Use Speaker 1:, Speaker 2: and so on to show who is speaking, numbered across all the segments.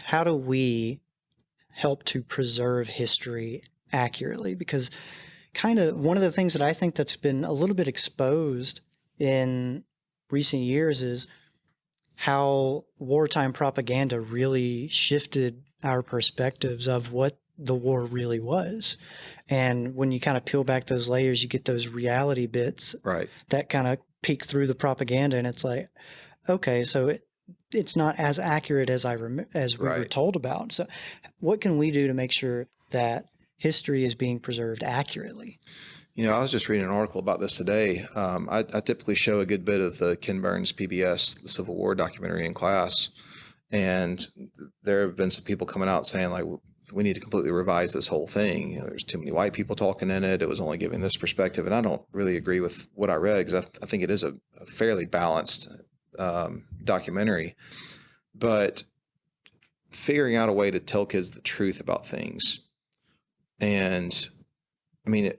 Speaker 1: how do we help to preserve history accurately? Because kind of one of the things that I think that's been a little bit exposed in recent years is how wartime propaganda really shifted our perspectives of what the war really was. And when you kind of peel back those layers, you get those reality bits
Speaker 2: Right.
Speaker 1: that kind of peek through the propaganda, and it's like, okay, so it's not as accurate as as we were
Speaker 2: Right.
Speaker 1: told about. So, what can we do to make sure that history is being preserved accurately?
Speaker 2: I was just reading an article about this today. I typically show a good bit of the Ken Burns PBS, the Civil War documentary in class. And there have been some people coming out saying, like, we need to completely revise this whole thing. There's too many white people talking in it. It was only giving this perspective. And I don't really agree with what I read, because I think it is a fairly balanced documentary. But figuring out a way to tell kids the truth about things. And I mean,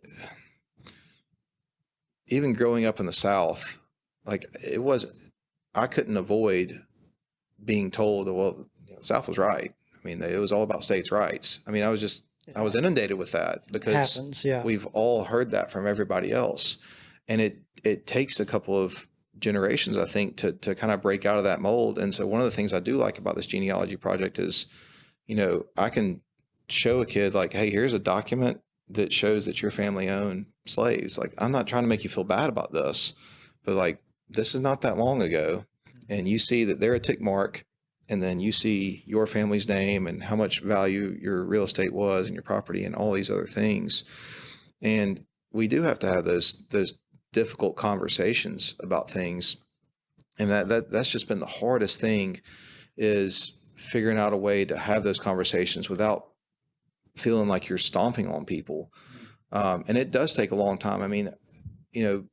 Speaker 2: even growing up in the South, like I couldn't avoid being told that, well, the South was right. I mean, it was all about states' rights. I mean, I was inundated with that
Speaker 1: It
Speaker 2: because
Speaker 1: happens, yeah.
Speaker 2: we've all heard that from everybody else. And it takes a couple of generations, I think, to kind of break out of that mold. And so one of the things I do like about this genealogy project is, I can show a kid, like, hey, here's a document that shows that your family owned slaves. Like, I'm not trying to make you feel bad about this, but like, this is not that long ago. And you see that they're a tick mark, and then you see your family's name and how much value your real estate was and your property and all these other things. And we do have to have those difficult conversations about things. And that's just been the hardest thing, is figuring out a way to have those conversations without feeling like you're stomping on people. And it does take a long time. I mean, you know,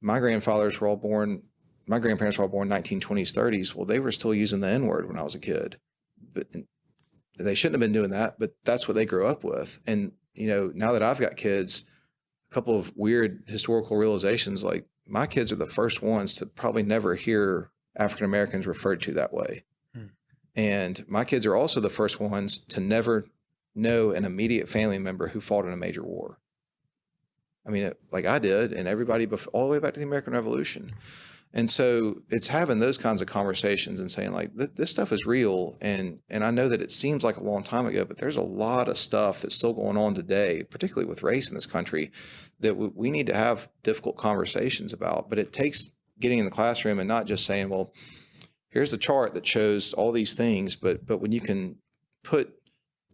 Speaker 2: my grandfathers were all born, my grandparents were all born 1920s, 30s. Well, they were still using the N word when I was a kid, but they shouldn't have been doing that, but that's what they grew up with. And, now that I've got kids, a couple of weird historical realizations, like my kids are the first ones to probably never hear African Americans referred to that way.
Speaker 1: Hmm.
Speaker 2: And my kids are also the first ones to never know an immediate family member who fought in a major war. I mean, like I did, and everybody all the way back to the American Revolution. And so it's having those kinds of conversations and saying, like, this stuff is real. And I know that it seems like a long time ago, but there's a lot of stuff that's still going on today, particularly with race in this country, that we need to have difficult conversations about. But it takes getting in the classroom and not just saying, well, here's the chart that shows all these things, but when you can put,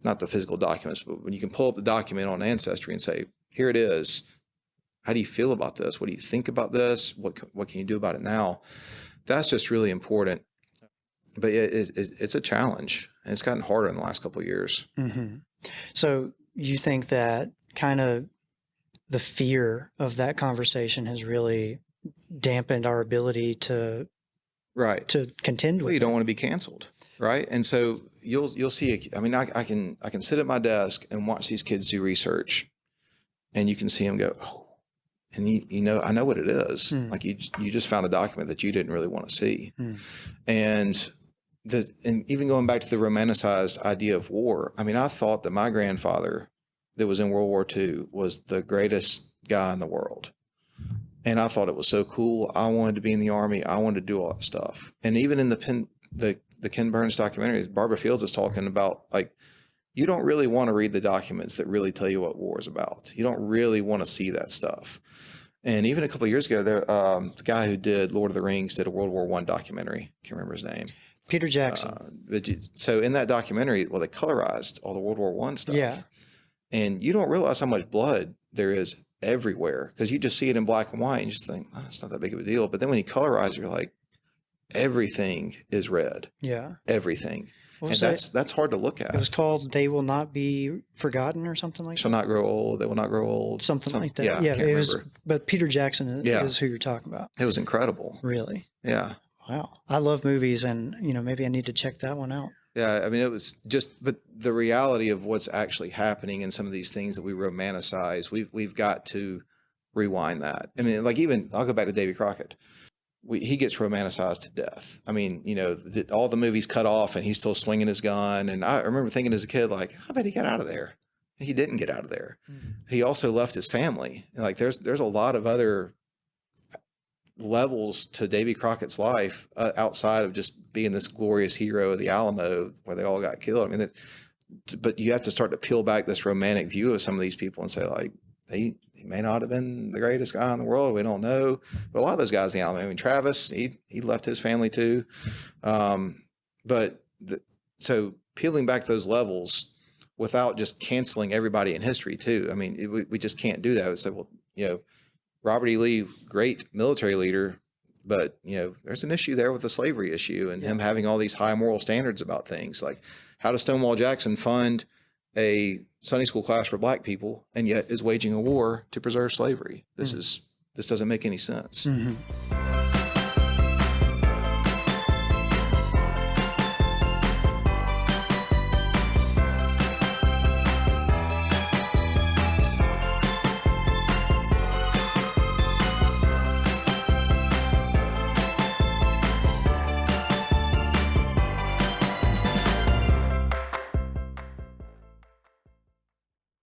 Speaker 2: not the physical documents, but when you can pull up the document on Ancestry and say, here it is. How do you feel about this? What do you think about this? What can you do about it now? That's just really important. But it's a challenge, and it's gotten harder in the last couple of years.
Speaker 1: Mm-hmm. So you think that kind of the fear of that conversation has really dampened our ability to
Speaker 2: Right.
Speaker 1: contend
Speaker 2: Well,
Speaker 1: with
Speaker 2: you don't
Speaker 1: it?
Speaker 2: want to be canceled, right? And so you'll see. I mean, I can sit at my desk and watch these kids do research, and you can see them go, oh, and I know what it is.
Speaker 1: Hmm.
Speaker 2: Like you just found a document that you didn't really want to see.
Speaker 1: Hmm.
Speaker 2: And even going back to the romanticized idea of war, I mean, I thought that my grandfather that was in World War II was the greatest guy in the world. And I thought it was so cool. I wanted to be in the Army. I wanted to do all that stuff. And even in the Ken Burns documentaries, Barbara Fields is talking about, like, you don't really want to read the documents that really tell you what war is about. You don't really want to see that stuff. And even a couple of years ago, the guy who did Lord of the Rings did a World War I documentary. Can't remember his name.
Speaker 1: Peter Jackson.
Speaker 2: So in that documentary, well, they colorized all the World War I stuff.
Speaker 1: Yeah.
Speaker 2: And you don't realize how much blood there is everywhere, because you just see it in black and white and you just think, oh, it's not that big of a deal. But then when you colorize, you're like, everything is red.
Speaker 1: Yeah.
Speaker 2: Everything.
Speaker 1: And
Speaker 2: that's hard to look at.
Speaker 1: It was called "They Will Not Be Forgotten" or something like that.
Speaker 2: Shall not grow old. They will not grow old.
Speaker 1: Something like that.
Speaker 2: Yeah.
Speaker 1: Yeah.
Speaker 2: It was.
Speaker 1: But Peter Jackson is who you're talking about.
Speaker 2: It was incredible.
Speaker 1: Really.
Speaker 2: Yeah.
Speaker 1: Wow. I love movies, and maybe I need to check that one out.
Speaker 2: Yeah, I mean, it was but the reality of what's actually happening in some of these things that we romanticize, we've got to rewind that. I mean, like, even I'll go back to Davy Crockett. he gets romanticized to death. I mean, all the movies cut off and he's still swinging his gun. And I remember thinking as a kid, like, I bet he got out of there. He didn't get out of there. He also left his family. Like there's a lot of other levels to Davy Crockett's life outside of just being this glorious hero of the Alamo where they all got killed. I mean, but you have to start to peel back this romantic view of some of these people and say, like, he may not have been the greatest guy in the world. We don't know. But a lot of those guys in the Alamo, I mean, Travis, he left his family too. So peeling back those levels without just canceling everybody in history too. I mean, we just can't do that. We say, well, Robert E. Lee, great military leader, but there's an issue there with the slavery issue and him having all these high moral standards about things. Like, how does Stonewall Jackson fund a Sunday school class for black people and yet is waging a war to preserve slavery? This doesn't make any sense.
Speaker 1: Mm-hmm.